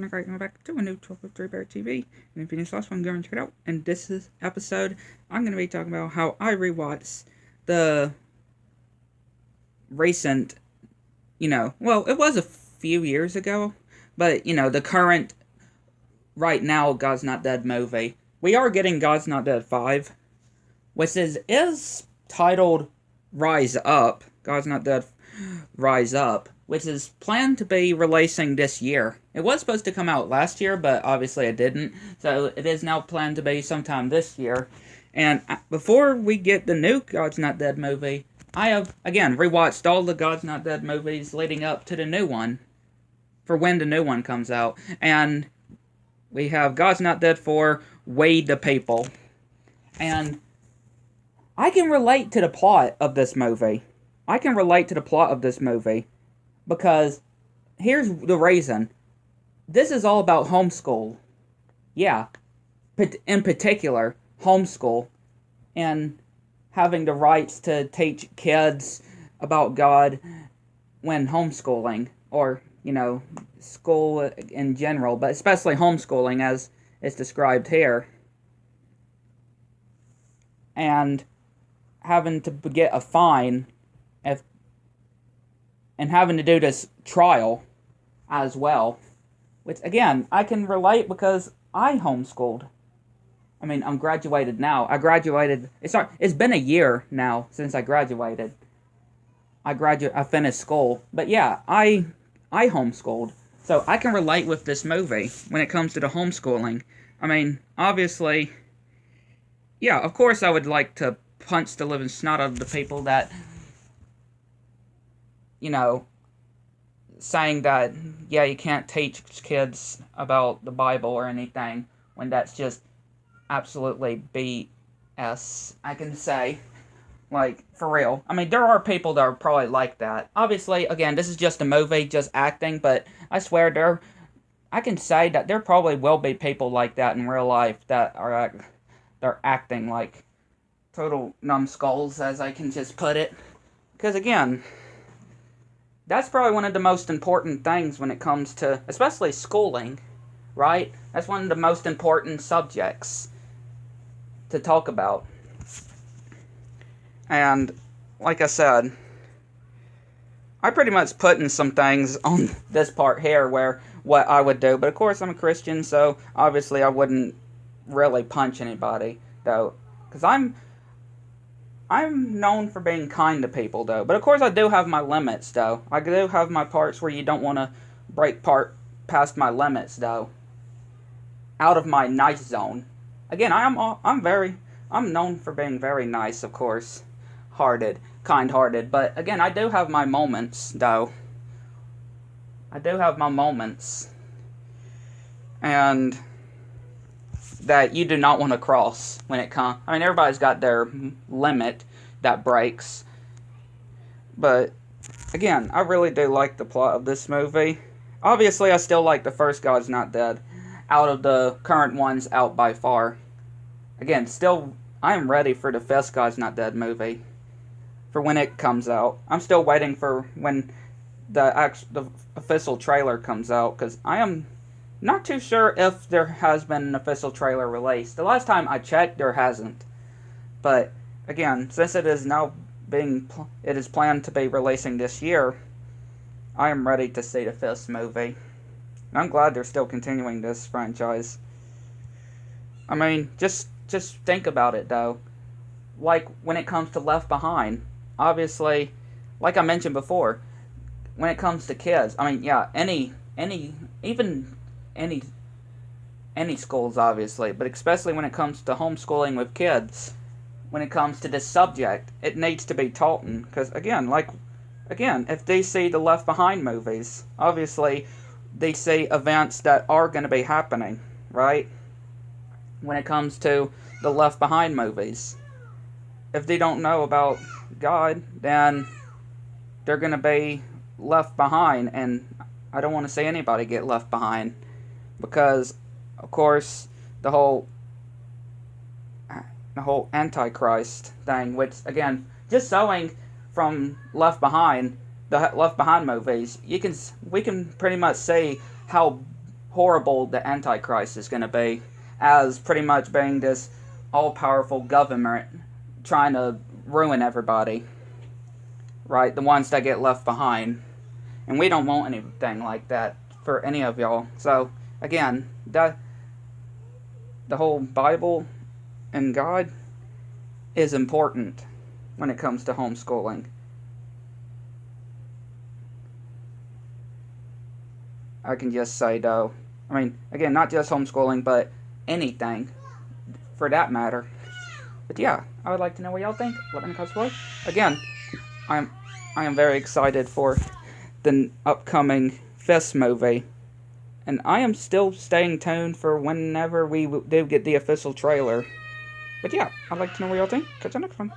I'm back to a new 1203BARRETT TV. And if you missed the last one, go and check it out. And this is episode, I'm going to be talking about how I rewatched the recent, well, it was a few years ago, but, the current, right now, God's Not Dead movie. We are getting God's Not Dead 5, which is titled Rise Up. God's Not Dead Rise Up, which is planned to be releasing this year. It was supposed to come out last year, but obviously it didn't. So it is now planned to be sometime this year. And before we get the new God's Not Dead movie, I have, again, rewatched all the God's Not Dead movies leading up to the new one, for when the new one comes out. And we have God's Not Dead 4, We the People. And I can relate to the plot of this movie. Because here's the reason. This is all about homeschool. Yeah. In particular, homeschool. And having the rights to teach kids about God when homeschooling. Or, school in general. But especially homeschooling as it's described here. And having to get a fine and having to do this trial as well. Which, again, I can relate because I homeschooled. I mean, I'm graduated now. It's been a year now since I graduated. I finished school. But yeah, I homeschooled. So I can relate with this movie when it comes to the homeschooling. I mean, obviously, yeah, of course I would like to punch the living snot out of the people that, saying that, yeah, you can't teach kids about the Bible or anything, when that's just absolutely BS, I can say. Like, for real. I mean, there are people that are probably like that. Obviously, again, this is just a movie, just acting, but I swear I can say that there probably will be people like that in real life that they're acting like total numbskulls, as I can just put it. Because, again, that's probably one of the most important things when it comes to, especially schooling, right? That's one of the most important subjects to talk about. And, like I said, I pretty much put in some things on this part here where what I would do. But, of course, I'm a Christian, so obviously I wouldn't really punch anybody, though. Because I'm known for being kind to people, though. But, of course, I do have my limits, though. I do have my parts where you don't want to break past my limits, though. Out of my nice zone. Again, I'm known for being very nice, of course. Kind-hearted. But, again, I do have my moments, though. I do have my moments. And that you do not want to cross when it comes. I mean, everybody's got their limit that breaks. But, again, I really do like the plot of this movie. Obviously, I still like the first God's Not Dead out of the current ones out by far. Again, still, I am ready for the fifth God's Not Dead movie. For when it comes out. I'm still waiting for when the official trailer comes out, because I am not too sure if there has been an official trailer released. The last time I checked, there hasn't. But, again, since it is planned to be releasing this year, I am ready to see the fifth movie. And I'm glad they're still continuing this franchise. I mean, just think about it, though. Like, when it comes to Left Behind, obviously, like I mentioned before, when it comes to kids, I mean, yeah, any schools, obviously, but especially when it comes to homeschooling with kids, when it comes to this subject, it needs to be taught. Because, again, if they see the Left Behind movies, obviously, they see events that are going to be happening, right? When it comes to the Left Behind movies. If they don't know about God, then they're going to be left behind, and I don't want to see anybody get left behind, because, of course, the whole Antichrist thing, which, again, just showing from Left Behind, the Left Behind movies, we can pretty much see how horrible the Antichrist is going to be, as pretty much being this all-powerful government trying to ruin everybody, right? The ones that get left behind. And we don't want anything like that for any of y'all. So, again, the whole Bible and God is important when it comes to homeschooling. I can just say, though, I mean, again, not just homeschooling, but anything, for that matter. But yeah, I would like to know what y'all think. Let me know below. Again, I am very excited for the upcoming Fist movie, and I am still staying tuned for whenever we do get the official trailer. But yeah, I'd like to know what y'all think. Catch you next one.